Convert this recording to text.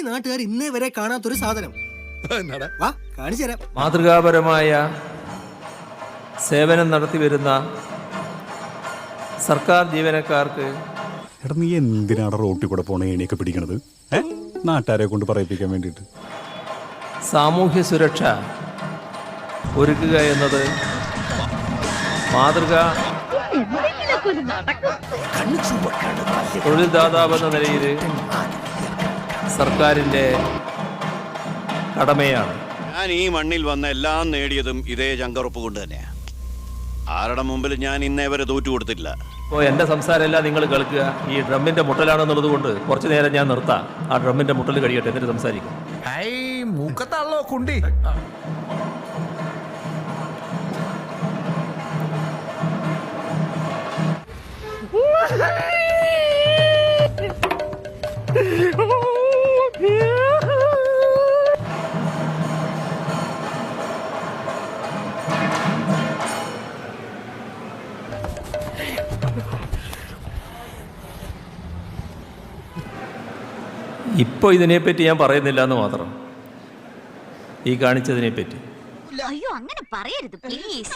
നാട്ടുകാർ ഇന്നേ വരെ കാണാത്തൊരു സാധനം. വാ കാണിച്ചു തരാം. മാതൃകാപരമായ സേവനം നടത്തി വരുന്ന സർക്കാർ ജീവനക്കാർക്ക് എടാ നീ എന്തിനാണ് റോട്ടിൽ കൂടെ പോണ ഏണിയൊക്കെ പിടിക്കണത്? നാട്ടുകാരെ കൊണ്ട് പറയിപ്പിക്കാൻ വേണ്ടിയിട്ട്. സാമൂഹ്യ സുരക്ഷ ഒരുക്കുക എന്നത് മാതൃക തൊഴിൽ ദാതാവെന്ന നിലയിൽ സർക്കാരിൻ്റെ കടമയാണ്. ഞാൻ ഈ മണ്ണിൽ വന്ന എല്ലാം നേടിയതും ഇതേ ചങ്കറുപ്പ് കൊണ്ട് തന്നെയാണ്. ആരുടെ മുമ്പിൽ ഞാൻ ഇന്നേ വരെ തോറ്റു കൊടുത്തില്ല. ഇപ്പോൾ എൻ്റെ സംസാരമെല്ലാം നിങ്ങൾ കേൾക്കുക. ഈ ഡ്രമ്മിൻ്റെ മുട്ടലാണെന്നുള്ളത് കൊണ്ട് കുറച്ചു നേരം ഞാൻ നിർത്താം. ആ ഡ്രമ്മിൻ്റെ മുട്ടൽ കഴിയട്ടെ, എന്നിട്ട് സംസാരിക്കും. മൂക്കത്താണല്ലോ കുണ്ടി. ഇപ്പോൾ ഇതിനെപ്പറ്റി ഞാൻ പറയുന്നില്ല എന്ന് മാത്രം, ഈ കാണിച്ചതിനെപ്പറ്റി. അയ്യോ അങ്ങനെ പറയരുത് പ്ലീസ്.